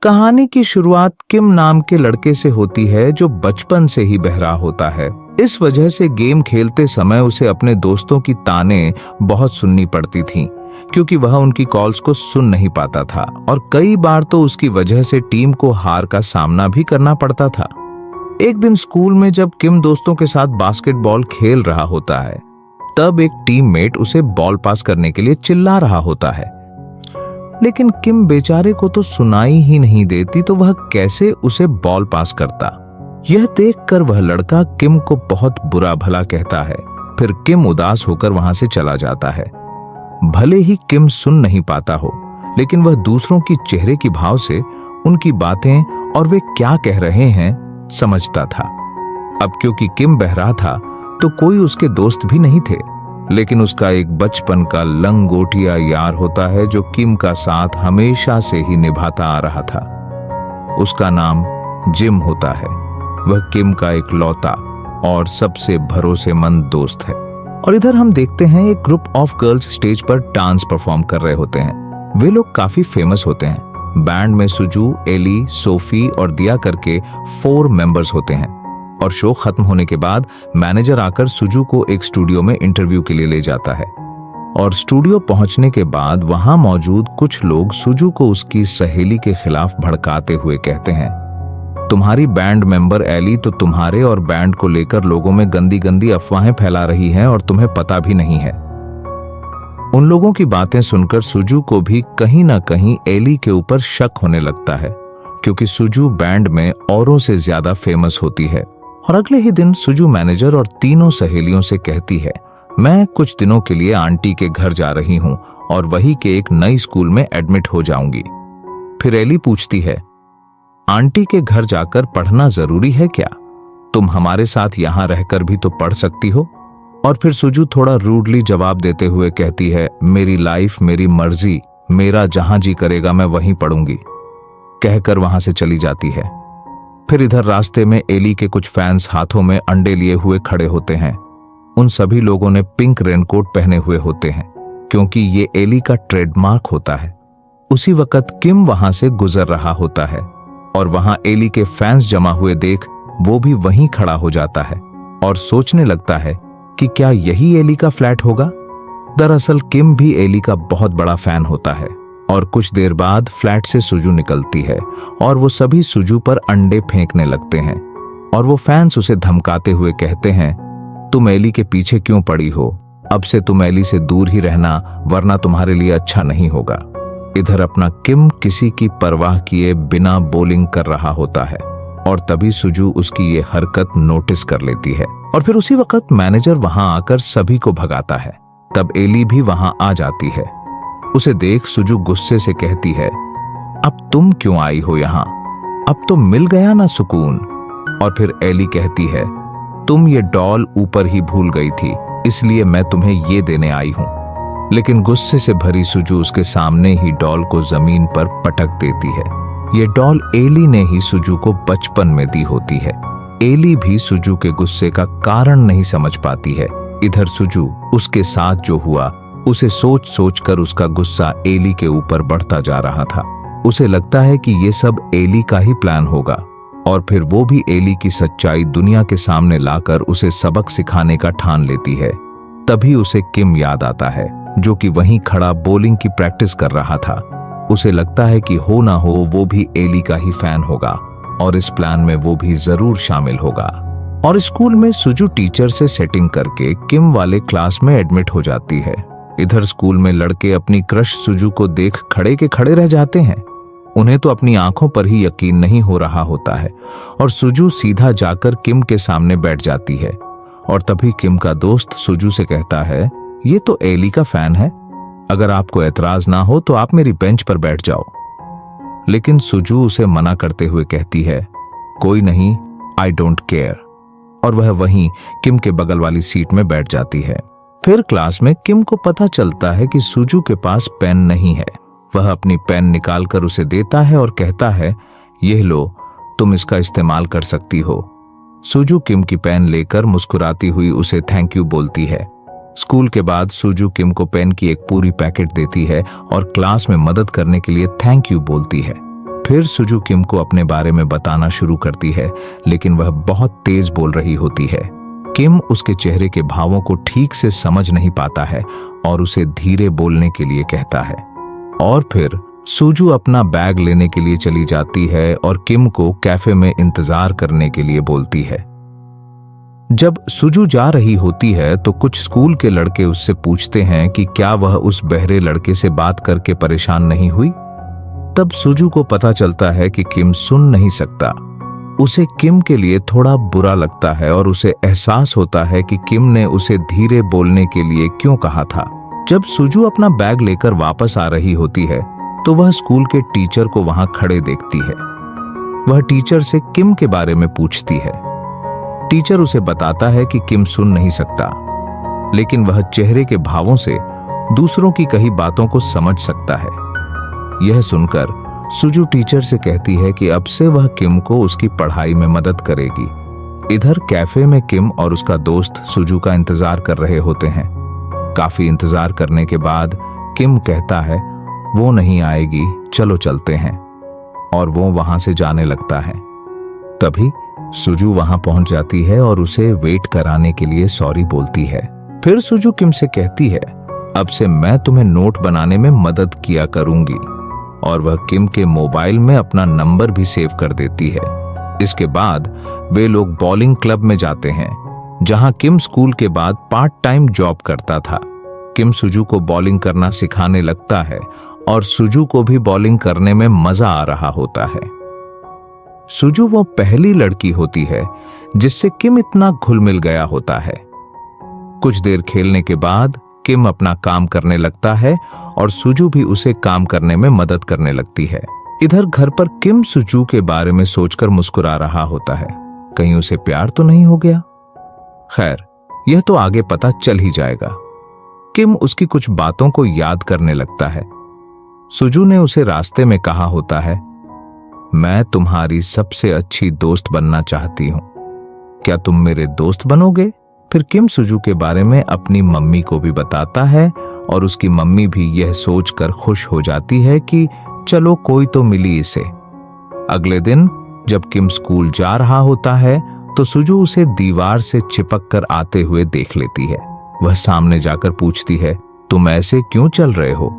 कहानी की शुरुआत किम नाम के लड़के से होती है जो बचपन से ही बहरा होता है। इस वजह से गेम खेलते समय उसे अपने दोस्तों की ताने बहुत सुननी पड़ती थीं, क्योंकि वह उनकी कॉल्स को सुन नहीं पाता था और कई बार तो उसकी वजह से टीम को हार का सामना भी करना पड़ता था। एक दिन स्कूल में जब किम दोस्तों के साथ बास्केटबॉल खेल रहा होता है, तब एक टीममेट उसे बॉल पास करने के लिए चिल्ला रहा होता है, लेकिन किम बेचारे को तो सुनाई ही नहीं देती, तो वह कैसे उसे बॉल पास करता। यह देखकर वह लड़का किम को बहुत बुरा भला कहता है। फिर किम उदास होकर वहां से चला जाता है। भले ही किम सुन नहीं पाता हो, लेकिन वह दूसरों की चेहरे की भाव से उनकी बातें और वे क्या कह रहे हैं समझता था। अब क्योंकि किम बहरा था तो कोई उसके दोस्त भी नहीं थे, लेकिन उसका एक बचपन का लंगोटिया यार होता है जो किम का साथ हमेशा से ही निभाता आ रहा था। उसका नाम जिम होता है। वह किम का इकलौता और सबसे भरोसेमंद दोस्त है। और इधर हम देखते हैं एक ग्रुप ऑफ गर्ल्स स्टेज पर डांस परफॉर्म कर रहे होते हैं। वे लोग काफी फेमस होते हैं। बैंड में सुजू, एली, सोफी और दिया करके 4 मेंबर्स होते हैं। और शो खत्म होने के बाद मैनेजर आकर सुजू को एक स्टूडियो में इंटरव्यू के लिए ले जाता है। और स्टूडियो पहुंचने के बाद वहां मौजूद कुछ लोग सुजू को उसकी सहेली के खिलाफ भड़काते हुए कहते हैं, तुम्हारी बैंड मेंबर एली तो तुम्हारे और बैंड को लेकर लोगों में गंदी गंदी अफवाहें फैला रही है और तुम्हें पता भी नहीं है। उन लोगों की बातें सुनकर सुजू को भी कहीं ना कहीं एली के ऊपर शक होने लगता है, क्योंकि सुजू बैंड में औरों से ज्यादा फेमस होती है। और अगले ही दिन सुजू मैनेजर और तीनों सहेलियों से कहती है, मैं कुछ दिनों के लिए आंटी के घर जा रही हूं और वहीं के एक नई स्कूल में एडमिट हो जाऊंगी। फिर एली पूछती है, आंटी के घर जाकर पढ़ना जरूरी है क्या? तुम हमारे साथ यहां रहकर भी तो पढ़ सकती हो। और फिर सुजू थोड़ा रूडली जवाब देते हुए कहती है, मेरी लाइफ मेरी मर्जी, मेरा जहां जी करेगा मैं वहीं पढ़ूंगी, कहकर वहां से चली जाती है। फिर इधर रास्ते में एली के कुछ फैंस हाथों में अंडे लिए हुए खड़े होते हैं। उन सभी लोगों ने पिंक रेनकोट पहने हुए होते हैं, क्योंकि ये एली का ट्रेडमार्क होता है। उसी वक्त किम वहां से गुजर रहा होता है और वहां एली के फैंस जमा हुए देख वो भी वहीं खड़ा हो जाता है और सोचने लगता है कि क्या यही एली का फ्लैट होगा। दरअसल किम भी एली का बहुत बड़ा फैन होता है। और कुछ देर बाद फ्लैट से सुजू निकलती है और वो सभी सुजू पर अंडे फेंकने लगते हैं। और वो फैंस उसे धमकाते हुए कहते हैं, तुम एली के पीछे क्यों पड़ी हो? अब से तुम एली से दूर ही रहना, वरना तुम्हारे लिए अच्छा नहीं होगा। इधर अपना किम किसी की परवाह किए बिना बॉलिंग कर रहा होता है और तभी सुजू उसकी ये हरकत नोटिस कर लेती है। और फिर उसी वक्त मैनेजर वहां आकर सभी को भगाता है। तब एली भी वहां आ जाती है। उसे देख सुजू गुस्से से कहती है, अब तुम क्यों आई हो यहाँ? अब तो मिल गया ना सुकून। और फिर एली कहती है, तुम ये डॉल ऊपर ही भूल गई थी, इसलिए मैं तुम्हें ये देने आई हूं। लेकिन गुस्से से भरी सुजू उसके सामने ही डॉल को जमीन पर पटक देती है। ये डॉल एली ने ही सुजू को बचपन में दी होती है। एली भी सुजू के गुस्से का कारण नहीं समझ पाती है। इधर सुजू, उसके साथ जो हुआ उसे सोच सोच कर उसका गुस्सा एली के ऊपर बढ़ता जा रहा था। उसे लगता है कि ये सब एली का ही प्लान होगा और फिर वो भी एली की सच्चाई दुनिया के सामने लाकर उसे सबक सिखाने का ठान लेती है। तभी उसे किम याद आता है, जो कि वहीं खड़ा बॉलिंग की प्रैक्टिस कर रहा था। उसे लगता है कि हो ना हो वो भी एली का ही फैन होगा और इस प्लान में वो भी जरूर शामिल होगा। और स्कूल में सुजू टीचर से सेटिंग करके किम वाले क्लास में एडमिट हो जाती है। इधर स्कूल में लड़के अपनी क्रश सुजू को देख खड़े के खड़े रह जाते हैं। उन्हें तो अपनी आंखों पर ही यकीन नहीं हो रहा होता है और सुजू सीधा जाकर किम के सामने बैठ जाती है। और तभी किम का दोस्त सुजू से कहता है, ये तो एली का फैन है, अगर आपको एतराज ना हो तो आप मेरी बेंच पर बैठ जाओ। लेकिन सुजू उसे मना करते हुए कहती है, कोई नहीं, आई डोंट केयर। और वह वहीं किम के बगल वाली सीट में बैठ जाती है। फिर क्लास में किम को पता चलता है कि सुजू के पास पेन नहीं है। वह अपनी पेन निकालकर उसे देता है और कहता है, यह लो, तुम इसका इस्तेमाल कर सकती हो। सुजू किम की पेन लेकर मुस्कुराती हुई उसे थैंक यू बोलती है। स्कूल के बाद सुजू किम को पेन की एक पूरी पैकेट देती है और क्लास में मदद करने के लिए थैंक यू बोलती है। फिर सुजू किम को अपने बारे में बताना शुरू करती है, लेकिन वह बहुत तेज बोल रही होती है। किम उसके चेहरे के भावों को ठीक से समझ नहीं पाता है और उसे धीरे बोलने के लिए कहता है। और फिर सुजू अपना बैग लेने के लिए चली जाती है और किम को कैफे में इंतजार करने के लिए बोलती है। जब सुजू जा रही होती है तो कुछ स्कूल के लड़के उससे पूछते हैं कि क्या वह उस बहरे लड़के से बात करके परेशान नहीं हुई। तब सुजू को पता चलता है कि किम सुन नहीं सकता। उसे किम के लिए थोड़ा बुरा लगता है और उसे एहसास होता है कि किम ने उसे धीरे बोलने के लिए क्यों कहा था। जब सुजू अपना बैग लेकर वापस आ रही होती है तो वह स्कूल के टीचर को वहां खड़े देखती है। वह टीचर से किम के बारे में पूछती है। टीचर उसे बताता है कि किम सुन नहीं सकता, लेकिन वह चेहरे के भावों से दूसरों की कही बातों को समझ सकता है। यह सुनकर सुजू टीचर से कहती है कि अब से वह किम को उसकी पढ़ाई में मदद करेगी। इधर कैफे में किम और उसका दोस्त सुजू का इंतजार कर रहे होते हैं। काफी इंतजार करने के बाद किम कहता है वो नहीं आएगी, चलो चलते हैं, और वो वहां से जाने लगता है। तभी सुजू वहां पहुंच जाती है और उसे वेट कराने के लिए सॉरी बोलती है। फिर सुजू किम से कहती है अब से मैं तुम्हें नोट बनाने में मदद किया करूंगी, और वह किम के मोबाइल में अपना नंबर भी सेव कर देती है। इसके बाद वे लोग बॉलिंग क्लब में जाते हैं, जहां किम स्कूल के बाद पार्ट टाइम जॉब करता था। किम सुजू को बॉलिंग करना सिखाने लगता है और सुजू को भी बॉलिंग करने में मजा आ रहा होता है। सुजू वो पहली लड़की होती है जिससे किम इतना घुल मिल गया होता है। कुछ देर खेलने के बाद किम अपना काम करने लगता है और सुजू भी उसे काम करने में मदद करने लगती है। इधर घर पर किम सुजू के बारे में सोचकर मुस्कुरा रहा होता है, कहीं उसे प्यार तो नहीं हो गया। खैर, यह तो आगे पता चल ही जाएगा। किम उसकी कुछ बातों को याद करने लगता है। सुजू ने उसे रास्ते में कहा होता है मैं तुम्हारी सबसे अच्छी दोस्त बनना चाहती हूं, क्या तुम मेरे दोस्त बनोगे? फिर किम सुजू के बारे में अपनी मम्मी को भी बताता है और उसकी मम्मी भी यह सोचकर खुश हो जाती है कि चलो कोई तो मिली इसे। अगले दिन जब किम स्कूल जा रहा होता है तो सुजू उसे दीवार से चिपक कर आते हुए देख लेती है। वह सामने जाकर पूछती है तुम ऐसे क्यों चल रहे हो?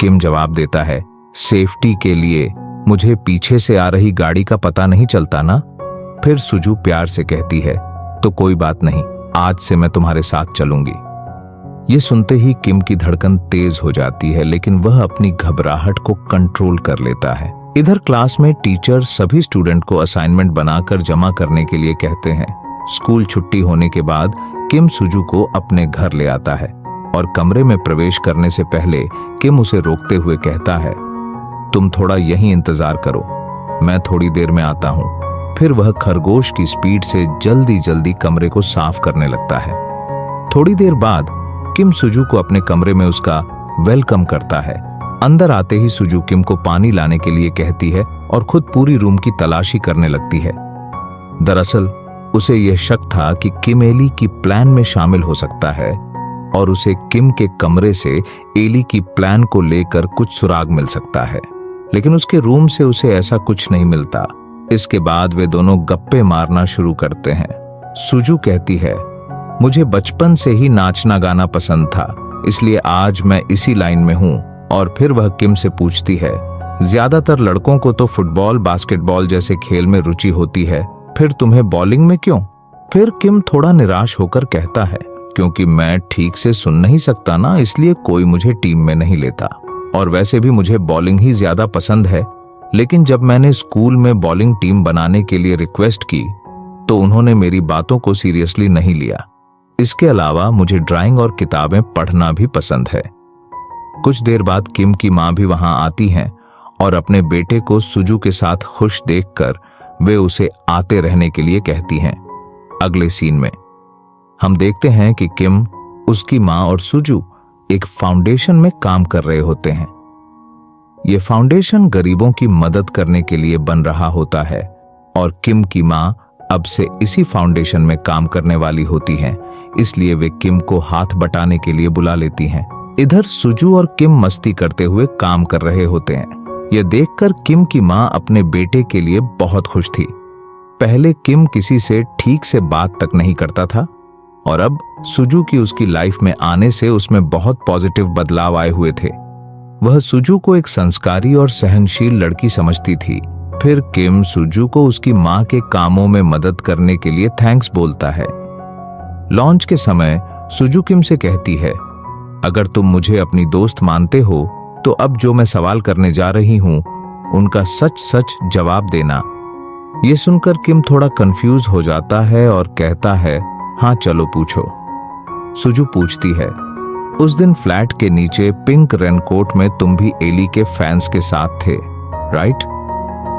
किम जवाब देता है सेफ्टी के लिए, मुझे पीछे से आ रही गाड़ी का पता नहीं चलता ना। फिर सुजू प्यार से कहती है तो कोई बात नहीं, आज से मैं तुम्हारे साथ चलूंगी। ये सुनते ही किम की धड़कन तेज हो जाती है, लेकिन वह अपनी घबराहट को कंट्रोल कर लेता है। इधर क्लास में टीचर सभी स्टूडेंट को असाइनमेंट बनाकर जमा करने के लिए कहते हैं। स्कूल छुट्टी होने के बाद किम सुजू को अपने घर ले आता है और कमरे में प्रवेश करने से पहले किम उसे रोकते हुए कहता है तुम थोड़ा यहीं इंतजार करो, मैं थोड़ी देर में आता हूं। फिर वह खरगोश की स्पीड से जल्दी जल्दी कमरे को साफ करने लगता है। थोड़ी देर बाद किम सुजू को अपने कमरे में उसका वेलकम करता है। अंदर आते ही सुजू किम को पानी लाने के लिए कहती है और खुद पूरी रूम की तलाशी करने लगती है। दरअसल उसे यह शक था कि किम एली की प्लान में शामिल हो सकता है और उसे किम के कमरे से एली की प्लान को लेकर कुछ सुराग मिल सकता है, लेकिन उसके रूम से उसे ऐसा कुछ नहीं मिलता। इसके बाद वे दोनों गप्पे मारना शुरू करते हैं। सुजू कहती है मुझे बचपन से ही नाचना गाना पसंद था, इसलिए आज मैं इसी लाइन में हूं। और फिर वह किम से पूछती है ज्यादातर लड़कों को तो फुटबॉल बास्केटबॉल जैसे खेल में रुचि होती है, फिर तुम्हें बॉलिंग में क्यों? फिर किम थोड़ा निराश होकर कहता है क्योंकि मैं ठीक से सुन नहीं सकता ना, इसलिए कोई मुझे टीम में नहीं लेता, और वैसे भी मुझे बॉलिंग ही ज्यादा पसंद है। लेकिन जब मैंने स्कूल में बॉलिंग टीम बनाने के लिए रिक्वेस्ट की तो उन्होंने मेरी बातों को सीरियसली नहीं लिया। इसके अलावा मुझे ड्राइंग और किताबें पढ़ना भी पसंद है। कुछ देर बाद किम की मां भी वहां आती हैं और अपने बेटे को सुजू के साथ खुश देखकर वे उसे आते रहने के लिए कहती हैं। अगले सीन में हम देखते हैं कि किम, उसकी मां और सुजू एक फाउंडेशन में काम कर रहे होते हैं। यह फाउंडेशन गरीबों की मदद करने के लिए बन रहा होता है और किम की मां अब से इसी फाउंडेशन में काम करने वाली होती हैं, इसलिए वे किम को हाथ बटाने के लिए बुला लेती हैं। इधर सुजू और किम मस्ती करते हुए काम कर रहे होते हैं। यह देखकर किम की मां अपने बेटे के लिए बहुत खुश थी। पहले किम किसी से ठीक से बात तक नहीं करता था और अब सुजू की उसकी लाइफ में आने से उसमें बहुत पॉजिटिव बदलाव आए हुए थे। वह सुजू को एक संस्कारी और सहनशील लड़की समझती थी। फिर किम सुजू को उसकी मां के कामों में मदद करने के लिए थैंक्स बोलता है। लॉन्च के समय सुजू किम से कहती है, अगर तुम मुझे अपनी दोस्त मानते हो तो अब जो मैं सवाल करने जा रही हूं उनका सच सच जवाब देना। ये सुनकर किम थोड़ा कंफ्यूज हो जाता है और कहता है, हाँ चलो पूछो। सुजू पूछती है, उस दिन फ्लैट के नीचे पिंक रेनकोट में तुम भी एली के फैंस के साथ थे, राइट?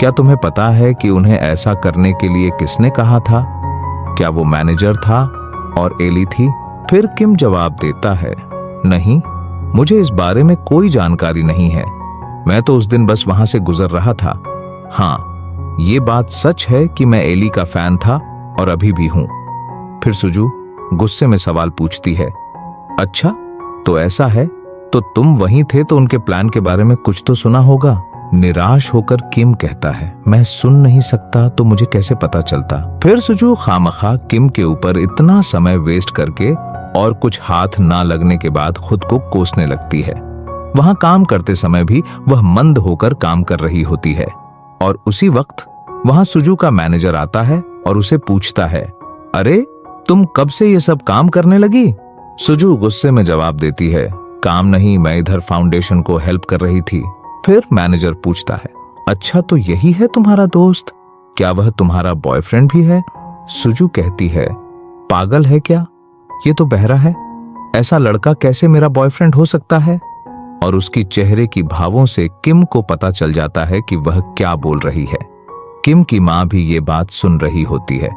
क्या तुम्हें पता है कि उन्हें ऐसा करने के लिए किसने कहा था? क्या वो मैनेजर था और एली थी? फिर किम जवाब देता है, नहीं, मुझे इस बारे में कोई जानकारी नहीं है। मैं तो उस दिन बस वहां से गुजर रहा था। हाँ, ये बात सच है कि मैं एली का फैन था और अभी भी हूं। फिर सुजू गुस्से में सवाल पूछती है, अच्छा तो ऐसा है, तो तुम वहीं थे तो उनके प्लान के बारे में कुछ तो सुना होगा। निराश होकर किम कहता है, मैं सुन नहीं सकता तो मुझे कैसे पता चलता। फिर सुजू खामखा किम के ऊपर इतना समय वेस्ट करके और कुछ हाथ ना लगने के बाद खुद को कोसने लगती है। वहां काम करते समय भी वह मंद होकर काम कर रही होती है और उसी वक्त वहां सुजू का मैनेजर आता है और उसे पूछता है, अरे तुम कब से ये सब काम करने लगी? सुजू गुस्से में जवाब देती है, काम नहीं, मैं इधर फाउंडेशन को हेल्प कर रही थी। फिर मैनेजर पूछता है, अच्छा तो यही है तुम्हारा दोस्त? क्या वह तुम्हारा बॉयफ्रेंड भी है? सुजू कहती है, पागल है क्या? ये तो बहरा है, ऐसा लड़का कैसे मेरा बॉयफ्रेंड हो सकता है? और उसकी चेहरे की भावों से किम को पता चल जाता है कि वह क्या बोल रही है। किम की मां भी ये बात सुन रही होती है।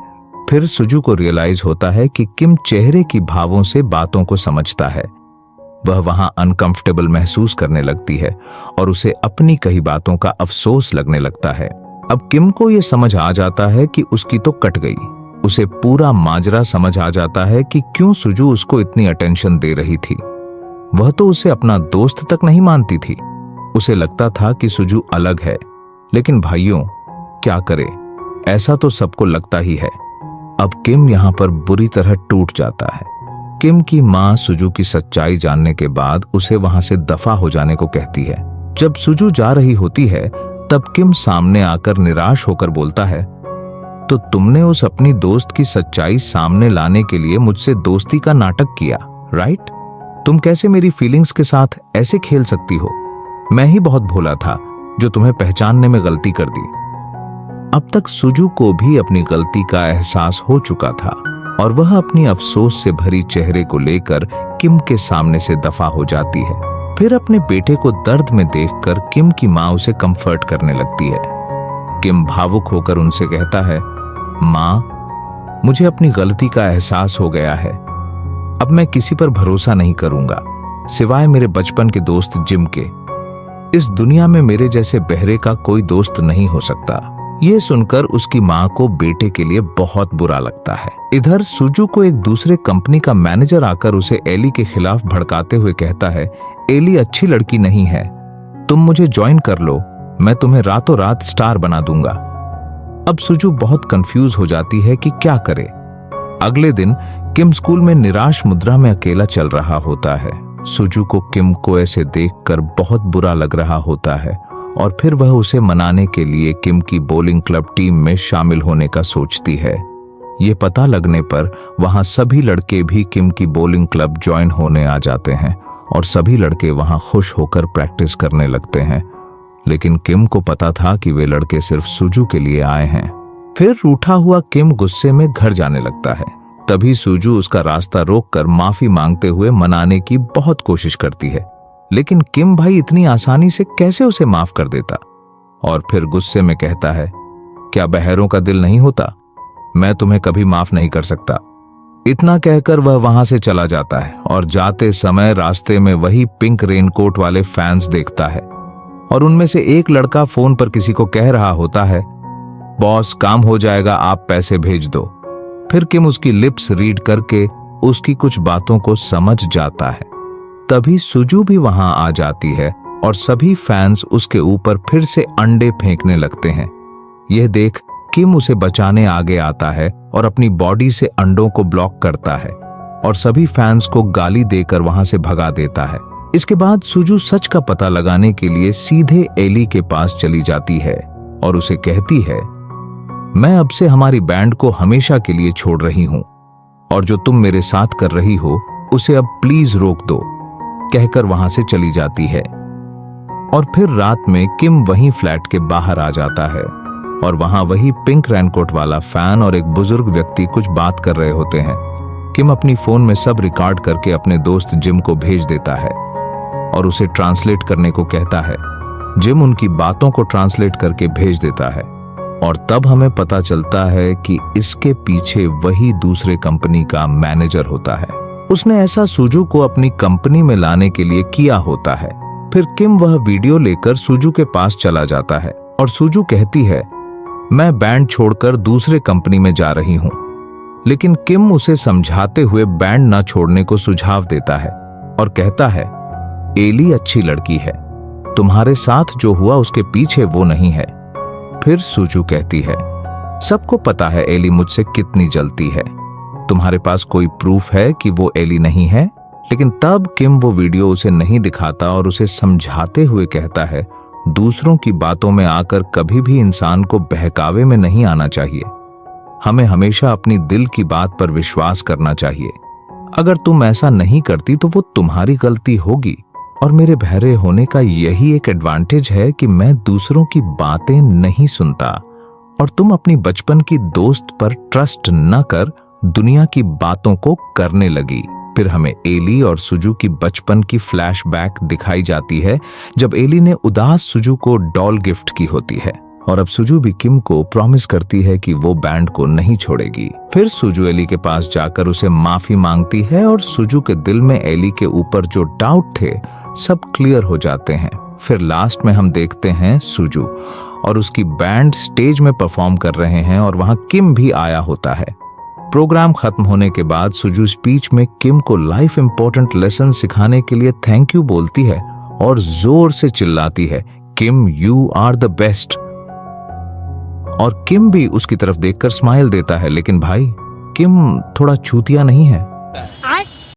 फिर सुजू को रियलाइज होता है कि किम चेहरे की भावों से बातों को समझता है। वह वहां अनकंफर्टेबल महसूस करने लगती है और उसे अपनी कही बातों का अफसोस लगने लगता है। अब किम को यह समझ आ जाता है कि उसकी तो कट गई। उसे पूरा माजरा समझ आ जाता है कि क्यों सुजू उसको इतनी अटेंशन दे रही थी। वह तो उसे अपना दोस्त तक नहीं मानती थी। उसे लगता था कि सुजू अलग है, लेकिन भाइयों क्या करे, ऐसा तो सबको लगता ही है। अब किम यहां पर बुरी तरह टूट जाता है। किम की मां सुजू की सच्चाई जानने के बाद उसे वहां से दफा हो जाने को कहती है। जब सुजू जा रही होती है तब किम सामने आकर निराश होकर बोलता है, तो तुमने उस अपनी दोस्त की सच्चाई सामने लाने के लिए मुझसे दोस्ती का नाटक किया, राइट? तुम कैसे मेरी फीलिंग्स के साथ ऐसे खेल सकती हो? मैं ही बहुत भोला था जो तुम्हें पहचानने में गलती कर दी। अब तक सुजू को भी अपनी गलती का एहसास हो चुका था और वह अपनी अफसोस से भरी चेहरे को लेकर किम के सामने से दफा हो जाती है। फिर अपने बेटे को दर्द में देखकर किम की मां उसे कंफर्ट करने लगती है। किम भावुक होकर उनसे कहता है, मां, मुझे अपनी गलती का एहसास हो गया है। अब मैं किसी पर भरोसा नहीं करूंगा सिवाय मेरे बचपन के दोस्त जिम के। इस दुनिया में मेरे जैसे बहरे का कोई दोस्त नहीं हो सकता। ये सुनकर उसकी मां को बेटे के लिए बहुत बुरा लगता है। इधर सुजू को एक दूसरे कंपनी का मैनेजर आकर उसे एली के खिलाफ भड़काते हुए कहता है, एली अच्छी लड़की नहीं है, तुम मुझे ज्वाइन कर लो, मैं तुम्हें रातों रात स्टार बना दूंगा। अब सुजू बहुत कंफ्यूज हो जाती है कि क्या करे। अगले दिन किम स्कूल में निराश मुद्रा में अकेला चल रहा होता है। सुजू को किम को ऐसे देखकर बहुत बुरा लग रहा होता है और फिर वह उसे मनाने के लिए किम की बॉलिंग क्लब टीम में शामिल होने का सोचती है। ये पता लगने पर वहां सभी लड़के भी किम की बॉलिंग क्लब ज्वाइन होने आ जाते हैं और सभी लड़के वहां खुश होकर प्रैक्टिस करने लगते हैं। लेकिन किम को पता था कि वे लड़के सिर्फ सुजू के लिए आए हैं। फिर रूठा हुआ किम गुस्से में घर जाने लगता है। तभी सुजू उसका रास्ता रोककर माफी मांगते हुए मनाने की बहुत कोशिश करती है, लेकिन किम भाई इतनी आसानी से कैसे उसे माफ कर देता। और फिर गुस्से में कहता है, क्या बहरों का दिल नहीं होता? मैं तुम्हें कभी माफ नहीं कर सकता। इतना कहकर वह वहां से चला जाता है और जाते समय रास्ते में वही पिंक रेनकोट वाले फैंस देखता है और उनमें से एक लड़का फोन पर किसी को कह रहा होता है, बॉस काम हो जाएगा, आप पैसे भेज दो। फिर किम उसकी लिप्स रीड करके उसकी कुछ बातों को समझ जाता है। तभी सुजू भी वहां आ जाती है और सभी फैंस उसके ऊपर फिर से अंडे फेंकने लगते हैं। यह देख किम उसे बचाने आगे आता है और अपनी बॉडी से अंडों को ब्लॉक करता है और सभी फैंस को गाली देकर वहां से भगा देता है। इसके बाद सुजू सच का पता लगाने के लिए सीधे एली के पास चली जाती है और उसे कहती है, मैं अब से हमारी बैंड को हमेशा के लिए छोड़ रही हूं और जो तुम मेरे साथ कर रही हो उसे अब प्लीज रोक दो, कहकर वहां से चली जाती है। और फिर रात में किम वहीं फ्लैट के बाहर आ जाता है और वहां वही पिंक रेनकोट वाला फैन और एक बुजुर्ग व्यक्ति कुछ बात कर रहे होते हैं। किम अपनी फोन में सब रिकॉर्ड करके अपने दोस्त जिम को भेज देता है और उसे ट्रांसलेट करने को कहता है। जिम उनकी बातों को ट्रांसलेट करके भेज देता है और तब हमें पता चलता है कि इसके पीछे वही दूसरे कंपनी का मैनेजर होता है। उसने ऐसा सुजू को अपनी कंपनी में लाने के लिए किया होता है। फिर किम वह वीडियो लेकर सुजू के पास चला जाता है और सुजू कहती है, मैं बैंड छोड़कर दूसरे कंपनी में जा रही हूं। लेकिन किम उसे समझाते हुए बैंड ना छोड़ने को सुझाव देता है और कहता है, एली अच्छी लड़की है, तुम्हारे साथ जो हुआ उसके पीछे वो नहीं है। फिर सुजू कहती है, सबको पता है एली मुझसे कितनी जलती है, तुम्हारे पास कोई प्रूफ है कि वो एली नहीं है? लेकिन तब किम वो वीडियो उसे नहीं दिखाता और उसे समझाते हुए कहता है, दूसरों की बातों में आकर कभी भी इंसान को बहकावे में नहीं आना चाहिए। हमें हमेशा अपनी दिल की बात पर विश्वास करना चाहिए। अगर तुम ऐसा नहीं करती तो वो तुम्हारी गलती होगी और मेरे बहरे होने का यही एक एडवांटेज है कि मैं दूसरों की बातें नहीं सुनता और तुम अपनी बचपन की दोस्त पर ट्रस्ट न कर दुनिया की बातों को करने लगी। फिर हमें एली और सुजू की बचपन की फ्लैशबैक दिखाई जाती है जब एली ने उदास सुजू को डॉल गिफ्ट की होती है और अब सुजू भी किम को प्रॉमिस करती है कि वो बैंड को नहीं छोड़ेगी। फिर सुजू एली के पास जाकर उसे माफी मांगती है और सुजू के दिल में एली के ऊपर जो डाउट थे सब क्लियर हो जाते हैं। फिर लास्ट में हम देखते हैं सुजू और उसकी बैंड स्टेज में परफॉर्म कर रहे हैं और वहां किम भी आया होता है। प्रोग्राम खत्म होने के बाद सुजू स्पीच में किम को लाइफ इंपॉर्टेंट लेसन सिखाने के लिए थैंक यू बोलती है और जोर से चिल्लाती है, किम यू आर द बेस्ट। और किम भी उसकी तरफ देखकर स्माइल देता है। लेकिन भाई, किम थोड़ा चूतिया नहीं है?